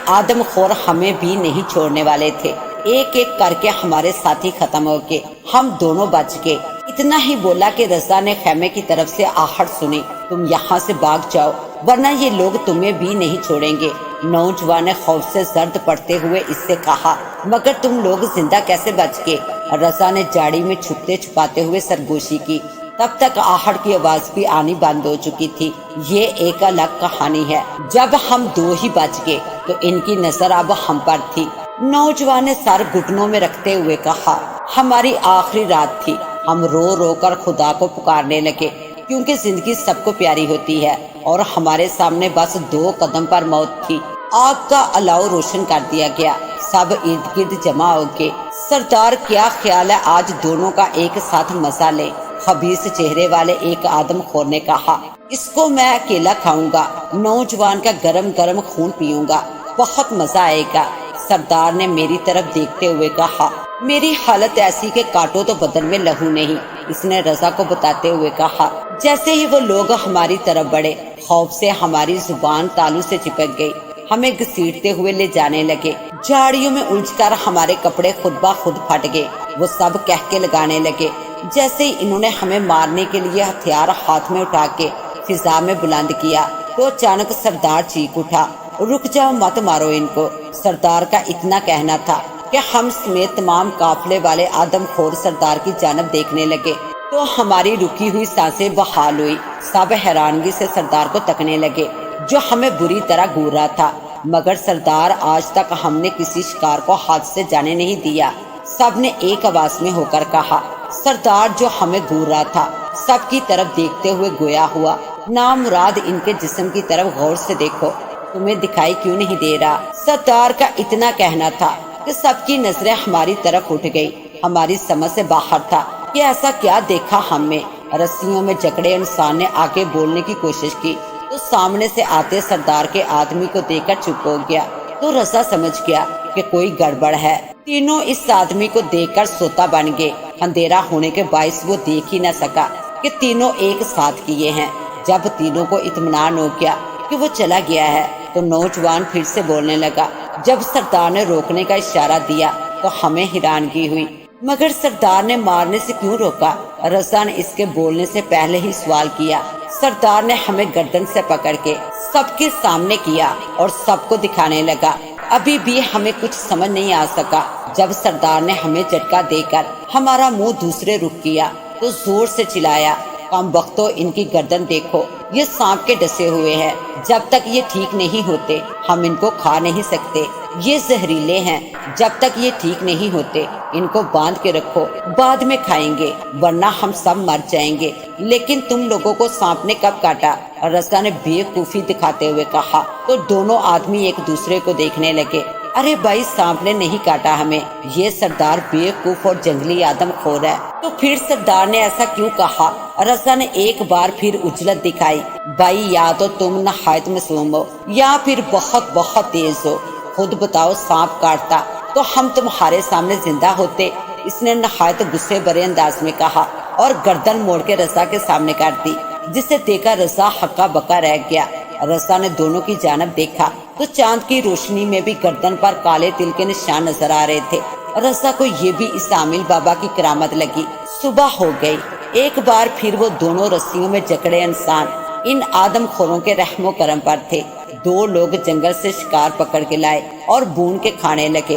آدم خور ہمیں بھی نہیں چھوڑنے والے تھے، ایک ایک کر کے ہمارے ساتھی ختم ہو کے ہم دونوں بچ گئے۔ اتنا ہی بولا کہ رضا نے خیمے کی طرف سے آہٹ سنی، تم یہاں سے بھاگ جاؤ ورنہ یہ لوگ تمہیں بھی نہیں چھوڑیں گے۔ نوجوان نے خوف سے زرد پڑتے ہوئے اس سے کہا، مگر تم لوگ زندہ کیسے بچ گئے؟ رضا نے جاڑی میں چھپتے چھپاتے ہوئے سرگوشی کی۔ تب تک آہٹ کی آواز بھی آنی بند ہو چکی تھی۔ یہ ایک الگ کہانی ہے۔ جب ہم دو ہی بچ گئے تو ان کی نظر اب ہم پر تھی۔ نوجوان نے سر گھٹنوں میں رکھتے ہوئے کہا، ہماری آخری رات تھی۔ ہم رو رو کر خدا کو پکارنے لگے، کیونکہ زندگی سب کو پیاری ہوتی ہے اور ہمارے سامنے بس 2 قدم پر موت تھی۔ آگ کا الاؤ روشن کر دیا گیا، سب ارد گرد جمع ہو گئے۔ سردار کیا خیال ہے آج دونوں کا ایک ساتھ مزہ لیں؟ خبیث چہرے والے ایک آدم خور نے کہا، اس کو میں اکیلا کھاؤں گا، نوجوان کا گرم گرم خون پیوں گا، بہت مزہ آئے گا۔ سردار نے میری طرف دیکھتے ہوئے کہا، میری حالت ایسی کہ کاٹو تو بدن میں لہو نہیں۔ اس نے رضا کو بتاتے ہوئے کہا۔ جیسے ہی وہ لوگ ہماری طرف بڑھے، خوف سے ہماری زبان تالو سے چپک گئی، ہمیں گھسیٹتے ہوئے لے جانے لگے۔ جھاڑیوں میں الجھ کر ہمارے کپڑے خود بخود پھٹ گئے۔ وہ سب کہکے لگانے لگے۔ جیسے ہی انہوں نے ہمیں مارنے کے لیے ہتھیار ہاتھ میں اٹھا کے فضا میں بلند کیا تو اچانک سردار چیخ اٹھا، رک جاؤ، مت مارو ان کو۔ سردار کا اتنا کہنا تھا کہ ہم سمیت تمام قافلے والے آدم خور سردار کی جانب دیکھنے لگے تو ہماری رکی ہوئی سانسیں بحال ہوئی۔ سب حیرانگی سے سردار کو تکنے لگے جو ہمیں بری طرح گھور رہا تھا، مگر سردار آج تک ہم نے کسی شکار کو ہاتھ سے جانے نہیں دیا۔ سب نے ایک آواز میں ہو کر کہا، سردار جو ہمیں گھور رہا تھا۔ سب کی طرف دیکھتے ہوئے گویا ہوا، نامراد ان کے جسم کی طرف غور سے دیکھو، تمہیں دکھائی کیوں نہیں دے رہا؟ سردار کا اتنا کہنا تھا کہ سب کی نظریں ہماری طرف اٹھ گئی۔ ہماری سمجھ سے باہر تھا کہ ایسا کیا دیکھا ہم میں۔ رسیوں میں جکڑے انسان نے آگے بولنے کی کوشش کی تو سامنے سے آتے سردار کے آدمی کو دیکھ کر چپ ہو گیا تو رضا سمجھ گیا کہ کوئی گڑبڑ ہے۔ تینوں اس آدمی کو دیکھ کر سوتا بن گئے۔ اندھیرا ہونے کے باعث وہ دیکھ ہی نہ سکا کہ تینوں ایک ساتھ کیے ہیں۔ جب تینوں کو اطمینان ہو گیا کہ وہ چلا گیا ہے تو نوجوان پھر سے بولنے لگا۔ جب سردار نے روکنے کا اشارہ دیا تو ہمیں حیرانگی ہوئی، مگر سردار نے مارنے سے کیوں روکا؟ رضا نے اس کے بولنے سے پہلے ہی سوال کیا۔ سردار نے ہمیں گردن سے پکڑ کے سب کے سامنے کیا اور سب کو دکھانے لگا۔ ابھی بھی ہمیں کچھ سمجھ نہیں آ سکا۔ جب سردار نے ہمیں جھٹکا دے کر ہمارا منہ دوسرے رخ کیا تو زور سے چلایا، کم بختو، ان کی گردن دیکھو، یہ سانپ کے ڈسے ہوئے ہیں۔ جب تک یہ ٹھیک نہیں ہوتے ہم ان کو کھا نہیں سکتے، یہ زہریلے ہیں۔ جب تک یہ ٹھیک نہیں ہوتے ان کو باندھ کے رکھو، بعد میں کھائیں گے ورنہ ہم سب مر جائیں گے۔ لیکن تم لوگوں کو سانپ نے کب کاٹا؟ رضا نے بے وقوفی دکھاتے ہوئے کہا تو دونوں آدمی ایک دوسرے کو دیکھنے لگے۔ ارے بھائی، سانپ نے نہیں کاٹا ہمیں، یہ سردار بے وقوف اور جنگلی آدم خور ہے۔ تو پھر سردار نے ایسا کیوں کہا؟ رضا نے ایک بار پھر اجلت دکھائی۔ بھائی، یا تو تم نہایت معصوم ہو یا پھر بہت بہت تیز ہو، خود بتاؤ، سانپ کاٹتا تو ہم تمہارے سامنے زندہ ہوتے؟ اس نے نہایت غصے بھرے انداز میں کہا اور گردن موڑ کے رضا کے سامنے کر دی، جسے دیکھا رضا ہکا بکا رہ گیا۔ رضا نے دونوں کی جانب دیکھا تو چاند کی روشنی میں بھی گردن پر کالے تل کے نشان نظر آ رہے تھے۔ رضا کو یہ بھی اس عامل بابا کی کرامت لگی۔ صبح ہو گئی۔ ایک بار پھر وہ دونوں رسیوں میں جکڑے انسان ان آدم خوروں کے رحم و کرم پر تھے۔ 2 لوگ جنگل سے شکار پکڑ کے لائے اور بھون کے کھانے لگے۔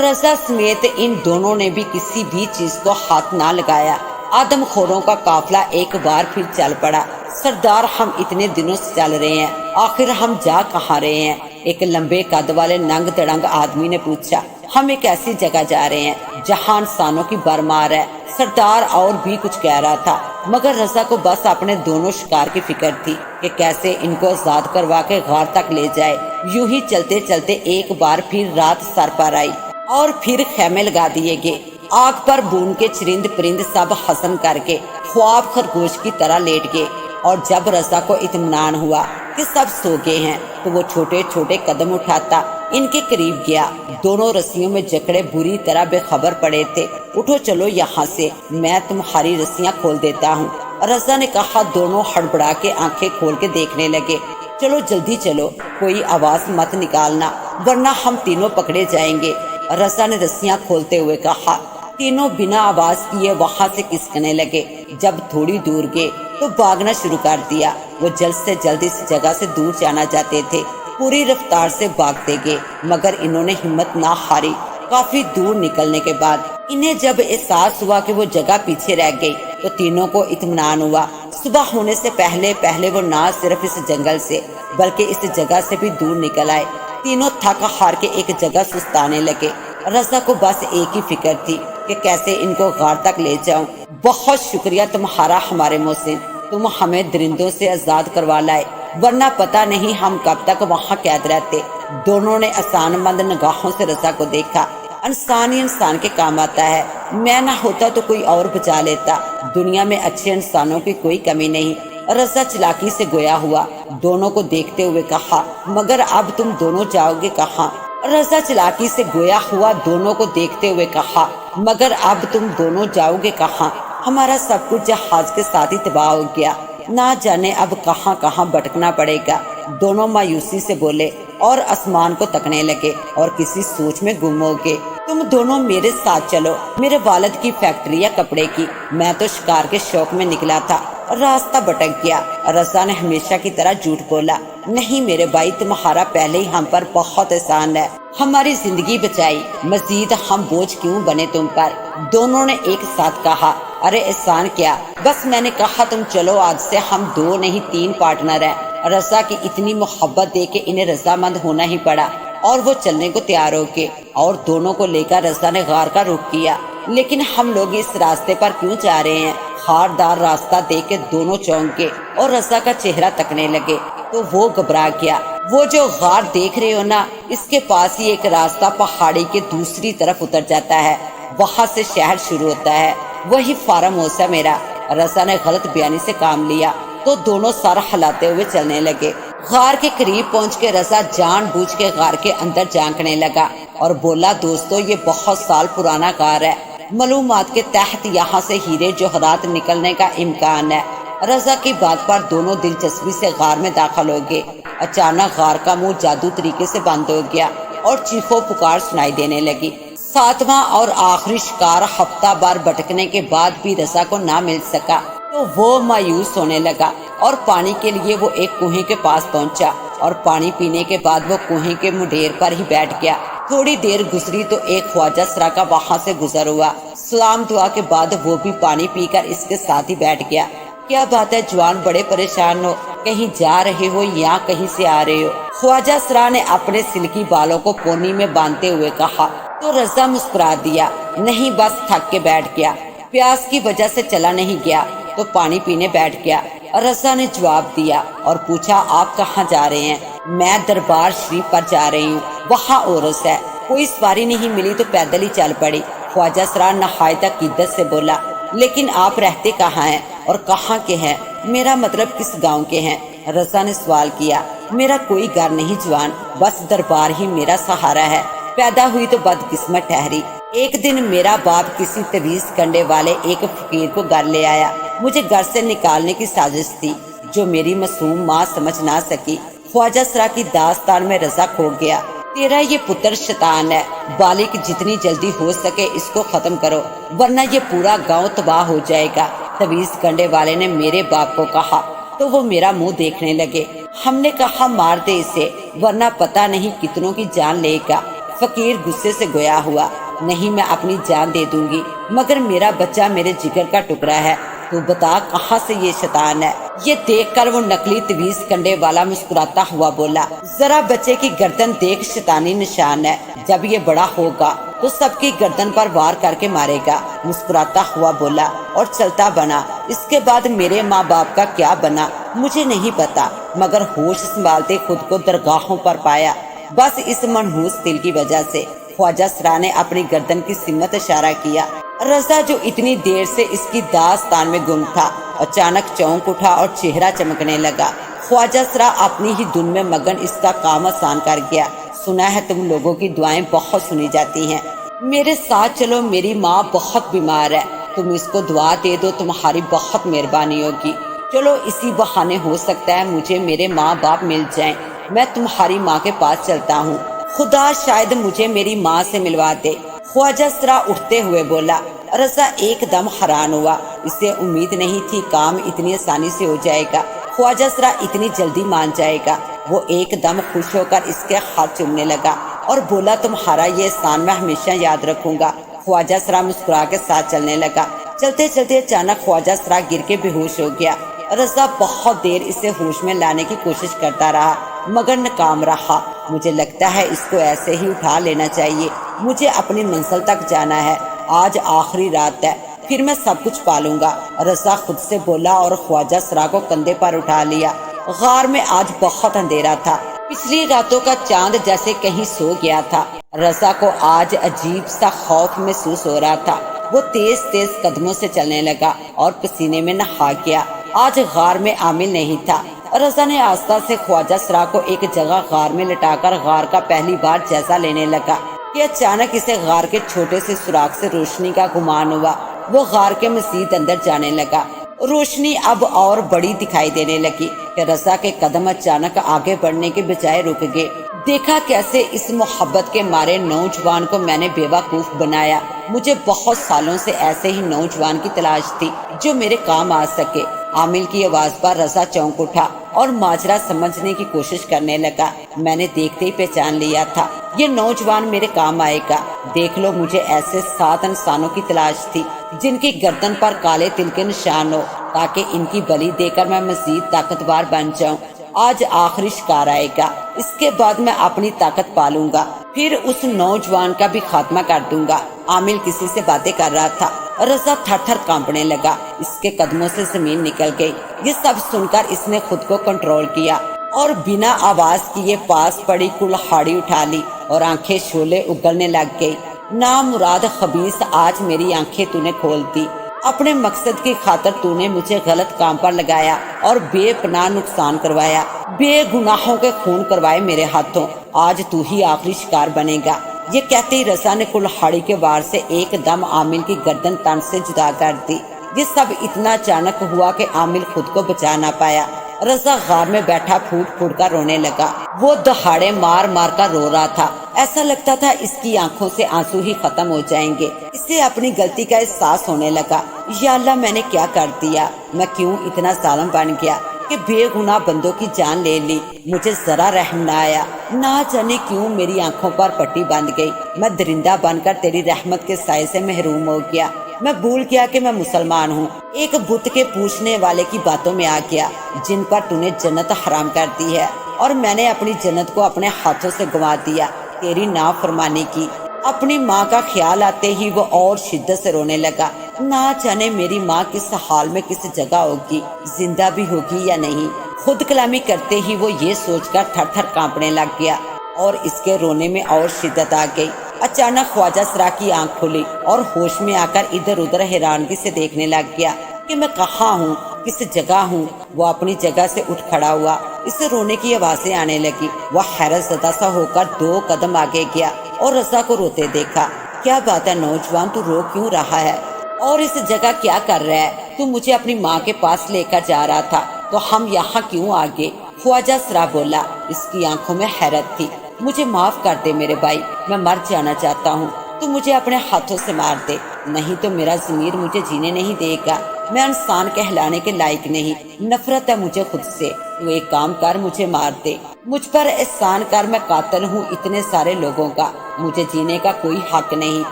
رضا سمیت ان دونوں نے بھی کسی بھی چیز کو ہاتھ نہ لگایا۔ آدم خوروں کا قافلہ ایک بار پھر چل پڑا۔ سردار، ہم اتنے دنوں سے چل رہے ہیں، آخر ہم جا کہاں رہے ہیں؟ ایک لمبے قد والے ننگ دڑنگ آدمی نے پوچھا۔ ہم ایک ایسی جگہ جا رہے ہیں جہاں انسانوں کی برمار ہے۔ سردار اور بھی کچھ کہہ رہا تھا، مگر رضا کو بس اپنے دونوں شکار کی فکر تھی کہ کیسے ان کو آزاد کروا کے غار تک لے جائے۔ یوں ہی چلتے چلتے ایک بار پھر رات سر پر آئی اور پھر خیمے لگا دیے گئے۔ آگ پر بون کے چرند پرند سب ہضم کر کے خواب خرگوش کی طرح لیٹ گئے، اور جب رضا کو اطمینان ہوا کہ سب سو گئے ہیں تو وہ چھوٹے چھوٹے قدم اٹھاتا ان کے قریب گیا۔ دونوں رسیوں میں جکڑے بری طرح بے خبر پڑے تھے۔ اٹھو، چلو یہاں سے، میں تمہاری رسیاں کھول دیتا ہوں، رضا نے کہا۔ دونوں ہڑبڑا کے آنکھیں کھول کے دیکھنے لگے۔ چلو جلدی چلو، کوئی آواز مت نکالنا، ورنہ ہم تینوں پکڑے جائیں گے۔ رضا نے رسیاں کھولتے ہوئے کہا۔ تینوں بنا آواز کیے وہاں سے کھسکنے لگے۔ جب تھوڑی دور گئے تو بھاگنا شروع کر دیا۔ وہ جلد سے جلد اس جگہ سے دور جانا چاہتے تھے، پوری رفتار سے بھاگتے گئے، مگر انہوں نے ہمت نہ ہاری۔ کافی دور نکلنے کے بعد انہیں جب احساس ہوا کہ وہ جگہ پیچھے رہ گئی تو تینوں کو اطمینان ہوا۔ صبح ہونے سے پہلے پہلے وہ نہ صرف اس جنگل سے بلکہ اس جگہ سے بھی دور نکل آئے۔ تینوں تھک ہار کے ایک جگہ سستانے لگے۔ رضا کو بس ایک ہی فکر تھی کہ کیسے ان کو غار تک لے جاؤں۔ بہت شکریہ تمہارا ہمارے محسن، تم ہمیں درندوں سے آزاد کروا لائے، ورنہ پتہ نہیں ہم کب تک وہاں قید رہتے۔ دونوں نے آسان مند نگاہوں سے رضا کو دیکھا۔ انسان ہی انسان کے کام آتا ہے، میں نہ ہوتا تو کوئی اور بچا لیتا۔ دنیا میں اچھے انسانوں کی کوئی کمی نہیں۔ رضا چلاکی سے گویا ہوا، دونوں کو دیکھتے ہوئے کہا، مگر اب تم دونوں جاؤ گے کہاں؟ رضا چلاکی سے گویا ہوا، دونوں کو دیکھتے ہوئے کہا، مگر اب تم دونوں جاؤ گے کہاں؟ ہمارا سب کچھ جہاز کے ساتھ ہی تباہ ہو گیا، نہ جانے اب کہاں کہاں بھٹکنا پڑے گا۔ دونوں مایوسی سے بولے اور آسمان کو تکنے لگے اور کسی سوچ میں گم ہو گئے۔ تم دونوں میرے ساتھ چلو، میرے والد کی فیکٹری ہے کپڑے کی، میں تو شکار کے شوق میں نکلا تھا، راستہ بھٹک گیا۔ رضا نے ہمیشہ کی طرح جھوٹ بولا، نہیں میرے بھائی، تمہارا پہلے ہی ہم پر بہت احسان ہے، ہماری زندگی بچائی، مزید ہم بوجھ کیوں بنے تم پر؟ دونوں نے ایک ساتھ کہا، ارے احسان کیا، بس میں نے کہا تم چلو، آج سے ہم 2 نہیں 3 پارٹنر ہیں۔ رضا کی اتنی محبت دیکھ کے انہیں رضامند ہونا ہی پڑا اور وہ چلنے کو تیار ہو گئے اور دونوں کو لے کر رضا نے غار کا رخ کیا۔ لیکن ہم لوگ اس راستے پر کیوں جا رہے ہیں؟ خاردار راستہ دیکھ کے دونوں چونک گئے اور رضا کا چہرہ تکنے لگے تو وہ گھبرا گیا۔ وہ جو غار دیکھ رہے ہو نا، اس کے پاس ہی ایک راستہ پہاڑی کے دوسری طرف اتر جاتا ہے، وہاں سے شہر شروع ہوتا ہے، وہی فارم ہاؤس ہے میرا۔ رضا نے غلط بیانی سے کام لیا تو دونوں سر ہلاتے ہوئے چلنے لگے۔ غار کے قریب پہنچ کے رضا جان بوجھ کے غار کے اندر جھانکنے لگا اور بولا، دوستو یہ بہت سال پرانا غار ہے، معلومات کے تحت یہاں سے ہیرے جوہرات نکلنے کا امکان ہے۔ رضا کی بات پر دونوں دلچسپی سے غار میں داخل ہو گئے۔ اچانک غار کا منہ جادو طریقے سے بند ہو گیا اور چیخو پکار سنائی دینے لگی۔ 7واں اور آخری شکار ہفتہ بار بھٹکنے کے بعد بھی رضا کو نہ مل سکا تو وہ مایوس ہونے لگا اور پانی کے لیے وہ ایک کنویں کے پاس پہنچا اور پانی پینے کے بعد وہ کنویں کے منڈیر پر ہی بیٹھ گیا۔ تھوڑی دیر گزری تو ایک خواجہ سرا کا وہاں سے گزر ہوا، سلام دعا کے بعد وہ بھی پانی پی کر اس کے ساتھ ہی بیٹھ گیا۔ کیا بات ہے جوان، بڑے پریشان ہو، کہیں جا رہے ہو یا کہیں سے آ رہے ہو؟ خواجہ سرا نے اپنے سلکی بالوں کو پونی میں باندھتے ہوئے کہا تو رضا مسکرا دیا، نہیں بس تھک کے بیٹھ گیا، پیاس کی وجہ سے چلا نہیں گیا تو پانی پینے بیٹھ گیا۔ رضا نے جواب دیا اور پوچھا، آپ کہاں جا رہے ہیں؟ میں دربار شریف پر جا رہی ہوں، وہاں عورس ہے، کوئی سواری نہیں ملی تو پیدل ہی چل پڑی۔ خواجہ سرا نہایت عقیدت سے بولا، لیکن آپ رہتے کہاں ہیں اور کہاں کے ہیں؟ میرا مطلب کس گاؤں کے ہیں؟ رضا نے سوال کیا۔ میرا کوئی گھر نہیں جوان، بس دربار ہی میرا سہارا ہے، پیدا ہوئی تو بدقسمت ٹھہری۔ ایک دن میرا باپ کسی تویز کنڈے والے ایک فقیر کو گھر لے آیا، مجھے گھر سے نکالنے کی سازش تھی جو میری معصوم ماں سمجھ نہ سکی۔ خواجہ سرا کی داستان میں رضا کھو گیا۔ تیرا یہ پتر شیطان ہے، بالک جتنی جلدی ہو سکے اس کو ختم کرو ورنہ یہ پورا گاؤں تباہ ہو جائے گا۔ تویز کنڈے والے نے میرے باپ کو کہا تو وہ میرا منہ دیکھنے لگے۔ ہم نے کہا مار دے اسے ورنہ پتہ نہیں کتنوں کی جان لے گا۔ فقیر غصے سے گویا ہوا، نہیں میں اپنی جان دے دوں گی، مگر میرا بچہ میرے جگر کا ٹکڑا ہے، تو بتا کہاں سے یہ شیطان ہے؟ یہ دیکھ کر وہ نکلی تویز کنڈے والا مسکراتا ہوا بولا، ذرا بچے کی گردن دیکھ، شیطانی نشان ہے، جب یہ بڑا ہوگا تو سب کی گردن پر وار کر کے مارے گا۔ مسکراتا ہوا بولا اور چلتا بنا۔ اس کے بعد میرے ماں باپ کا کیا بنا مجھے نہیں پتا، مگر ہوش سنبھالتے خود کو درگاہوں پر پایا، بس اس منحوس دل کی وجہ سے۔ خواجہ سرا نے اپنی گردن کی سمت اشارہ کیا۔ رضا جو اتنی دیر سے اس کی داستان میں گم تھا، اچانک چونک اٹھا اور چہرہ چمکنے لگا۔ خواجہ سرا اپنی ہی دھن میں مگن اس کا کام آسان کر گیا۔ سنا ہے تم لوگوں کی دعائیں بہت سنی جاتی ہیں، میرے ساتھ چلو، میری ماں بہت بیمار ہے، تم اس کو دعا دے دو، تمہاری بہت مہربانی ہوگی۔ چلو اسی بہانے ہو سکتا ہے مجھے میرے ماں باپ مل جائیں، میں تمہاری ماں کے پاس چلتا ہوں۔ خدا شاید مجھے میری ماں سے ملوا دے۔ خواجہ سرا اٹھتے ہوئے بولا۔ رضا ایک دم حیران ہوا، اسے امید نہیں تھی کام اتنی آسانی سے ہو جائے گا، خواجہ سرا اتنی جلدی مان جائے گا۔ وہ ایک دم خوش ہو کر اس کے ہاتھ چومنے لگا اور بولا تمہارا یہ احسان میں ہمیشہ یاد رکھوں گا۔ خواجہ سرا مسکرا کے ساتھ چلنے لگا۔ چلتے چلتے اچانک خواجہ سرا گر کے بے ہوش ہو گیا۔ رضا بہت دیر اسے ہوش میں لانے کی کوشش کرتا رہا مگر ناکام رہا۔ مجھے لگتا ہے اس کو ایسے ہی اٹھا لینا چاہیے، مجھے اپنی منزل تک جانا ہے، آج آخری رات ہے، پھر میں سب کچھ پالوں گا، رضا خود سے بولا اور خواجہ سرا کو کندھے پر اٹھا لیا۔ غار میں آج بہت اندھیرا تھا، پچھلی راتوں کا چاند جیسے کہیں سو گیا تھا۔ رضا کو آج عجیب سا خوف محسوس ہو رہا تھا۔ وہ تیز تیز قدموں سے چلنے لگا اور پسینے میں نہا گیا۔ آج غار میں عامل نہیں تھا۔ رضا نے آستہ سے خواجہ سرا کو ایک جگہ غار میں لٹا کر غار کا پہلی بار جائزہ لینے لگا کہ اچانک اسے غار کے چھوٹے سے سوراخ سے روشنی کا گمان ہوا۔ وہ غار کے مزید اندر جانے لگا۔ روشنی اب اور بڑی دکھائی دینے لگی کہ رضا کے قدم اچانک آگے بڑھنے کے بجائے رک گئے۔ دیکھا کیسے اس محبت کے مارے نوجوان کو میں نے بے وقوف بنایا۔ مجھے بہت سالوں سے ایسے ہی نوجوان کی تلاش تھی جو میرے کام آ سکے۔ عامل کی آواز پر رضا چونک اٹھا اور ماجرا سمجھنے کی کوشش کرنے لگا۔ میں نے دیکھتے ہی پہچان لیا تھا، یہ نوجوان میرے کام آئے گا۔ دیکھ لو، مجھے ایسے 7 انسانوں کی تلاش تھی جن کی گردن پر کالے تل کے نشان ہو تاکہ ان کی بلی دے کر میں مزید طاقتور بن جاؤں۔ آج آخری شکار آئے گا، اس کے بعد میں اپنی طاقت پالوں گا، پھر اس نوجوان کا بھی خاتمہ کر دوں گا۔ عامل کسی سے باتیں کر رہا تھا۔ رضا تھر تھر کانپنے لگا، اس کے قدموں سے زمین نکل گئی۔ یہ سب سن کر اس نے خود کو کنٹرول کیا اور بنا آواز کیے پاس پڑی کلہاڑی اٹھا لی اور آنکھیں شعلے اگلنے لگ گئی۔ نامراد خبیث، آج میری آنکھیں تو نے کھول دی۔ اپنے مقصد کی خاطر تو نے مجھے غلط کام پر لگایا اور بے پناہ نقصان کروایا، بے گناہوں کے خون کروائے میرے ہاتھوں۔ آج تو ہی آخری شکار بنے گا۔ یہ کہتے ہی رضا نے کلہاڑی کے وار سے ایک دم عامل کی گردن تن سے جدا کر دی۔ یہ سب اتنا اچانک ہوا کہ عامل خود کو بچا نہ پایا۔ رضا غار میں بیٹھا پھوٹ پھوٹ کر رونے لگا۔ وہ دہاڑے مار مار کر رو رہا تھا، ایسا لگتا تھا اس کی آنکھوں سے آنسو ہی ختم ہو جائیں گے۔ اسے اپنی غلطی کا احساس ہونے لگا۔ یا اللہ، میں نے کیا کر دیا؟ میں کیوں اتنا ظالم بن گیا کہ بے گناہ بندوں کی جان لے لی؟ مجھے ذرا رحم نہ آیا۔ نہ جانے کیوں میری آنکھوں پر پٹی بندھ گئی۔ میں درندہ بن کر تیری رحمت کے سائے سے محروم ہو گیا۔ میں بھول گیا کہ میں مسلمان ہوں، ایک بت کے پوچھنے والے کی باتوں میں آ گیا جن پر تو نے جنت حرام کر دی ہے، اور میں نے اپنی جنت کو اپنے ہاتھوں سے گنوا دیا، تیری نافرمانی کی۔ اپنی ماں کا خیال آتے ہی وہ اور شدت سے رونے لگا۔ نہ جانے میری ماں کس حال میں کس جگہ ہوگی، زندہ بھی ہوگی یا نہیں۔ خود کلامی کرتے ہی وہ یہ سوچ کر تھر تھر کانپنے لگ گیا اور اس کے رونے میں اور شدت آ گئی۔ اچانک خواجہ سرا کی آنکھ کھلی اور ہوش میں آ کر ادھر ادھر حیرانگی سے دیکھنے لگ گیا کہ میں کہاں ہوں، کس جگہ ہوں۔ وہ اپنی جگہ سے اٹھ کھڑا ہوا، اسے رونے کی آوازیں آنے لگی۔ وہ حیرت زدہ سا ہو کر 2 قدم آگے گیا اور رضا کو روتے دیکھا۔ کیا بات ہے نوجوان، تو رو کیوں رہا ہے اور اس جگہ کیا کر رہا ہے؟ تو مجھے اپنی ماں کے پاس لے کر جا رہا تھا تو ہم یہاں کیوں آ گئے؟ خواجہ سرا بولا۔ اس کی آنکھوں میں حیرت تھی۔ مجھے معاف کر دے میرے بھائی، میں مر جانا چاہتا ہوں، تو مجھے اپنے ہاتھوں سے مار دے، نہیں تو میرا ضمیر مجھے جینے نہیں دے گا۔ میں انسان کہلانے کے لائق نہیں، نفرت ہے مجھے خود سے۔ تو ایک کام کر، مجھے مار دے، مجھ پر احسان کر، میں قاتل ہوں اتنے سارے لوگوں کا، مجھے جینے کا کوئی حق نہیں،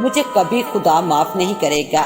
مجھے کبھی خدا معاف نہیں کرے گا۔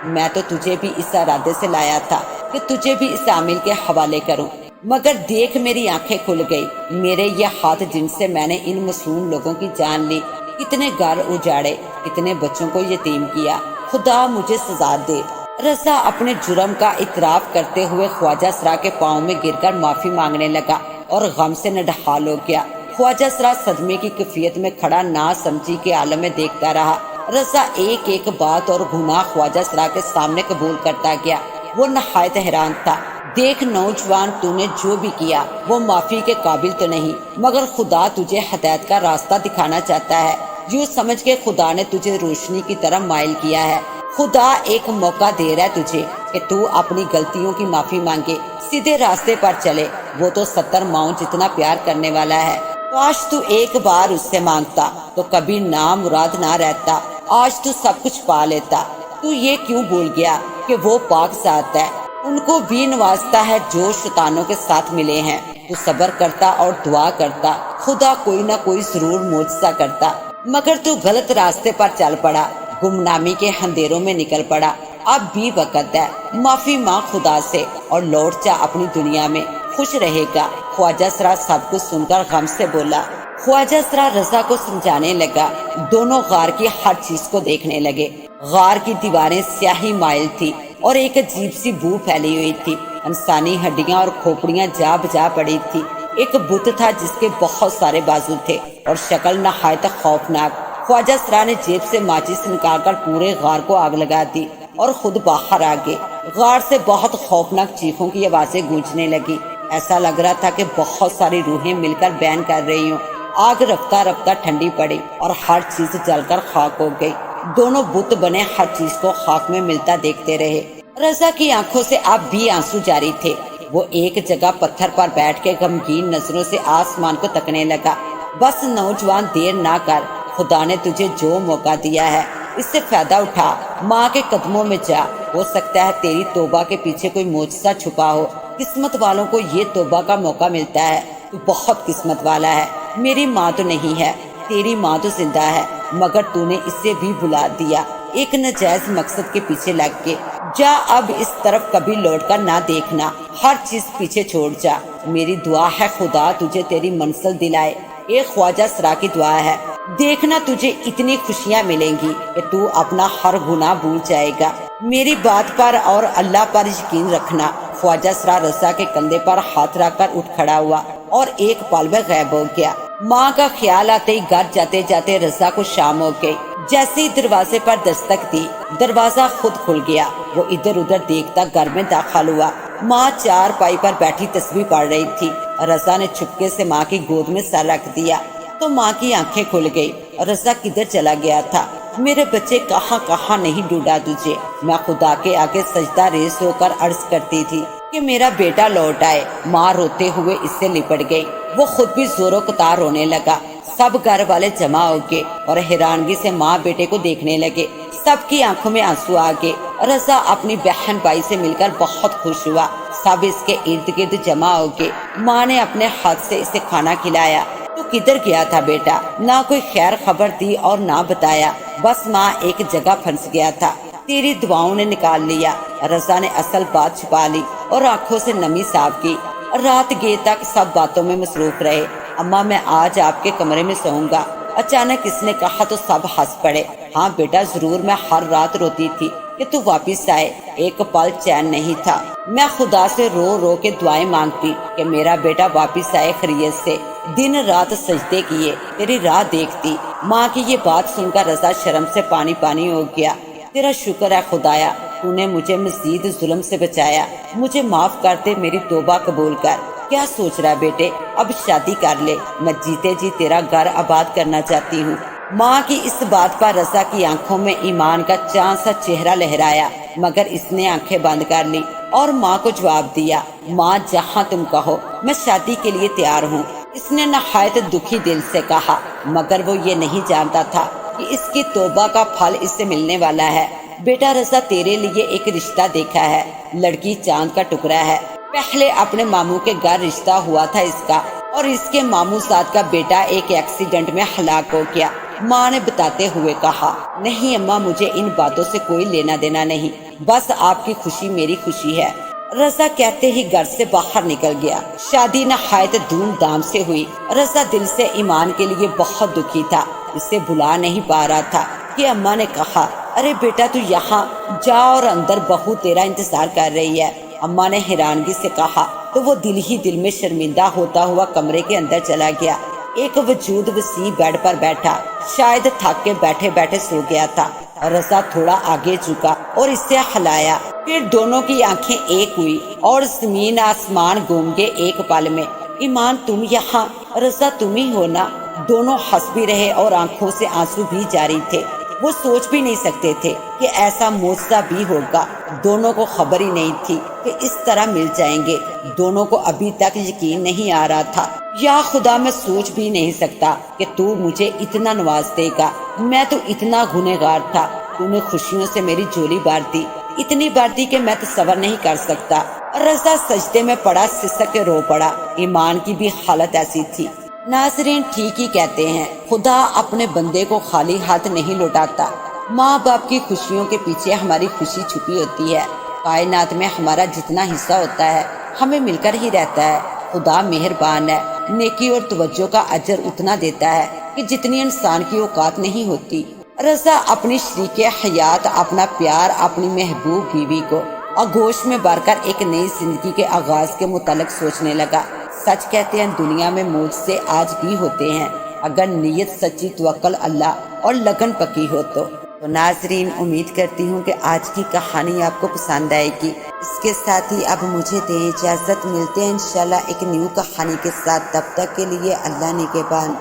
میں تو تجھے بھی اس ارادے سے لایا تھا کہ تجھے بھی اس عامل کے حوالے کروں، مگر دیکھ میری آنکھیں کھل گئی۔ میرے یہ ہاتھ جن سے میں نے ان معصوم لوگوں کی جان لی، کتنے گھر اجاڑے، کتنے بچوں کو یتیم کیا، خدا مجھے سزا دے۔ رضا اپنے جرم کا اعتراف کرتے ہوئے خواجہ سرا کے پاؤں میں گر کر معافی مانگنے لگا اور غم سے نڈھال ہو گیا۔ خواجہ سرا صدمے کی کیفیت میں کھڑا نہ سمجھی کے عالم میں دیکھتا رہا۔ رضا ایک ایک بات اور گناہ خواجہ سرا کے سامنے قبول کرتا گیا۔ وہ نہایت حیران تھا۔ دیکھ نوجوان، تو نے جو بھی کیا وہ معافی کے قابل تو نہیں، مگر خدا تجھے ہدایت کا راستہ دکھانا چاہتا ہے۔ یوں سمجھ کے خدا نے تجھے روشنی کی طرف مائل کیا ہے۔ خدا ایک موقع دے رہا ہے تجھے کہ تو اپنی غلطیوں کی معافی مانگے، سیدھے راستے پر چلے۔ وہ تو 70 ماؤں جتنا پیار کرنے والا ہے، کاش تو ایک بار اس سے مانگتا تو کبھی نامراد نہ رہتا، آج تو سب کچھ پا لیتا۔ تو یہ کیوں بھول گیا کہ وہ پاک ذات ہے، ان کو بھی نوازتا ہے جو شیطانوں کے ساتھ ملے ہیں۔ تو صبر کرتا اور دعا کرتا، خدا کوئی نہ کوئی ضرور معجزہ کرتا، مگر تو غلط راستے پر چل پڑا، گمنامی کے اندھیروں میں نکل پڑا۔ اب بھی وقت ہے، معافی مانگ خدا سے اور لوٹ جا اپنی دنیا میں، خوش رہے گا۔ خواجہ سرا سب کچھ سن کر غم سے بولا۔ خواجہ سرا رضا کو سمجھانے لگا۔ دونوں غار کی ہر چیز کو دیکھنے لگے۔ غار کی دیواریں سیاہی مائل تھی اور ایک عجیب سی بو پھیلی ہوئی تھی، انسانی ہڈیاں اور کھوپڑیاں جا بجا پڑی تھی۔ ایک بت تھا جس کے بہت سارے بازو تھے اور شکل نہایت خوفناک۔ خواجہ سرا نے جیب سے ماچس نکال کر پورے غار کو آگ لگا دی اور خود باہر آ گئے۔ غار سے بہت خوفناک چیخوں کی آوازیں گونجنے لگی، ایسا لگ رہا تھا کہ بہت ساری روحیں مل کر بین کر رہی ہوں۔ آگ رفتہ رفتہ ٹھنڈی پڑی اور ہر چیز جل کر خاک ہو گئی۔ دونوں بت بنے ہر چیز کو خاک میں ملتا دیکھتے رہے۔ رضا کی آنکھوں سے اب بھی آنسو جاری تھے۔ وہ ایک جگہ پتھر پر بیٹھ کے غمگین نظروں سے آسمان کو تکنے لگا۔ بس نوجوان، دیر نہ کر، خدا نے تجھے جو موقع دیا ہے اس سے فائدہ اٹھا، ماں کے قدموں میں جا، ہو سکتا ہے تیری توبہ کے پیچھے کوئی معجزہ چھپا ہو۔ قسمت والوں کو یہ توبہ کا موقع ملتا ہے، تو بہت قسمت والا ہے۔ میری ماں تو نہیں ہے، تیری ماں تو زندہ ہے، مگر تو نے اسے بھی بھلا دیا، ایک ناجائز مقصد کے پیچھے لگ کے۔ جا اب اس طرف کبھی لوٹ کر نہ دیکھنا، ہر چیز پیچھے چھوڑ جا۔ میری دعا ہے خدا تجھے تیری منزل دلائے، ایک خواجہ سرا کی دعا ہے۔ دیکھنا تجھے اتنی خوشیاں ملیں گی کہ تو اپنا ہر گناہ بھول جائے گا۔ میری بات پر اور اللہ پر یقین رکھنا۔ خواجہ سرا رضا کے کندھے پر ہاتھ رکھ کر اٹھ کھڑا ہوا اور ایک پل میں غائب ہو گیا۔ ماں کا خیال آتے ہی گھر جاتے جاتے رضا کو شام ہو گئی۔ جیسے ہی دروازے پر دستک دی، دروازہ خود کھل گیا۔ وہ ادھر ادھر دیکھتا گھر میں داخل ہوا۔ ماں چار پائی پر بیٹھی تسبیح پڑھ رہی تھی۔ رضا نے چھپکے سے ماں کی گود میں سر رکھ دیا تو ماں کی آنکھیں کھل گئی۔ رضا کدھر چلا گیا تھا؟ میرے بچے کہاں کہاں نہیں ڈھونڈا تجھے؟ میں خدا کے آگے سجدہ ریز ہو کر عرض کرتی تھی کہ میرا بیٹا لوٹ آئے۔ ماں روتے ہوئے اس سے لپٹ گئی۔ وہ خود بھی زور و قطار رونے لگا۔ سب گھر والے جمع ہو گئے اور حیرانگی سے ماں بیٹے کو دیکھنے لگے۔ سب کی آنکھوں میں آنسو آ گئے۔ رضا اپنی بہن بھائی سے مل کر بہت خوش ہوا۔ سب اس کے ارد گرد جمع ہو گئے۔ ماں نے اپنے ہاتھ سے اسے کھانا کھلایا۔ تو کدھر گیا تھا بیٹا؟ نہ کوئی خیر خبر دی اور نہ بتایا، بس ماں ایک جگہ پھنس گیا تھا، تیری دعاؤں نے نکال لیا۔ رضا نے اصل بات چھپا لی اور آنکھوں سے نمی صاف کی۔ رات گئے تک سب باتوں میں مصروف رہے۔ اماں میں آج آپ کے کمرے میں سوؤں گا، اچانک اس نے کہا تو سب ہنس پڑے۔ ہاں بیٹا ضرور، میں ہر رات روتی تھی کہ تو واپس آئے، ایک پل چین نہیں تھا۔ میں خدا سے رو رو کے دعائیں مانگتی کہ میرا بیٹا واپس آئے خیریت سے، دن رات سجدے کیے، تیری راہ دیکھتی۔ ماں کی یہ بات سن کر رضا شرم سے پانی پانی ہو گیا۔ تیرا شکر ہے خدایا، تو نے مجھے مزید ظلم سے بچایا، مجھے معاف کر دے، میری توبہ قبول کر۔ کیا سوچ رہا بیٹے؟ اب شادی کر لے، میں جیتے جی تیرا گھر آباد کرنا چاہتی ہوں۔ ماں کی اس بات پر رضا کی آنکھوں میں ایمان کا چاند سا چہرہ لہرایا، مگر اس نے آنکھیں بند کر لی اور ماں کو جواب دیا، ماں جہاں تم کہو، میں شادی کے لیے تیار ہوں۔ اس نے نہایت دکھی دل سے کہا، مگر وہ یہ نہیں جانتا تھا کہ اس کی توبہ کا پھل اس سے ملنے والا ہے۔ بیٹا رضا، تیرے لیے ایک رشتہ دیکھا ہے، لڑکی چاند کا ٹکڑا ہے۔ پہلے اپنے ماموں کے گھر رشتہ ہوا تھا اس کا، اور اس کے ماموں ساتھ کا بیٹا ایک ایکسیڈنٹ میں ہلاک ہو گیا۔ ماں نے بتاتے ہوئے کہا، نہیں اماں، مجھے ان باتوں سے کوئی لینا دینا نہیں، بس آپ کی خوشی میری خوشی ہے۔ رضا کہتے ہی گھر سے باہر نکل گیا۔ شادی نہایت دھوم دھام سے ہوئی۔ رضا دل سے ایمان کے لیے بہت دکھی تھا، اسے بھلا نہیں پا رہا تھا کہ اماں نے کہا، ارے بیٹا تو یہاں جا اور اندر بہو تیرا انتظار کر رہی ہے۔ اماں نے حیرانگی سے کہا تو وہ دل ہی دل میں شرمندہ ہوتا ہوا کمرے کے اندر چلا گیا۔ ایک وجود وسیع بیڈ پر بیٹھا، شاید تھک کے بیٹھے بیٹھے سو گیا تھا۔ رضا تھوڑا آگے جھکا اور اسے ہلایا، پھر دونوں کی آنکھیں ایک ہوئی اور زمین آسمان گھوم گئے ایک پل میں۔ ایمان تم یہاں؟ رضا تم ہی ہو نا؟ دونوں ہنس بھی رہے اور آنکھوں سے آنسو بھی جاری تھے۔ وہ سوچ بھی نہیں سکتے تھے کہ ایسا معجزہ بھی ہوگا۔ دونوں کو خبر ہی نہیں تھی کہ اس طرح مل جائیں گے۔ دونوں کو ابھی تک یقین نہیں آ رہا تھا۔ یا خدا میں سوچ بھی نہیں سکتا کہ تو مجھے اتنا نواز دے گا، میں تو اتنا گنہگار تھا، تو نے خوشیوں سے میری جولی بھر دی، اتنی بھر دی کہ میں تصور نہیں کر سکتا۔ رضا سجدے میں پڑا، سسک کے رو پڑا، ایمان کی بھی حالت ایسی تھی۔ ناظرین ٹھیک ہی کہتے ہیں، خدا اپنے بندے کو خالی ہاتھ نہیں لوٹاتا۔ ماں باپ کی خوشیوں کے پیچھے ہماری خوشی چھپی ہوتی ہے۔ کائنات میں ہمارا جتنا حصہ ہوتا ہے ہمیں مل کر ہی رہتا ہے۔ خدا مہربان ہے، نیکی اور توجہ کا اجر اتنا دیتا ہے کہ جتنی انسان کی اوقات نہیں ہوتی۔ رضا اپنی شریک حیات، اپنا پیار، اپنی محبوب بیوی کو آغوش میں بھر کر ایک نئی زندگی کے آغاز کے متعلق سوچنے لگا۔ سچ کہتے ہیں دنیا میں معجزے آج بھی ہوتے ہیں، اگر نیت سچی، توکل اللہ اور لگن پکی ہو تو۔ ناظرین امید کرتی ہوں کہ آج کی کہانی آپ کو پسند آئے گی۔ اس کے ساتھ ہی اب مجھے دیں اجازت، ملتے ہیں انشاءاللہ ایک نیو کہانی کے ساتھ، تب تک کے لیے اللہ نگہبان۔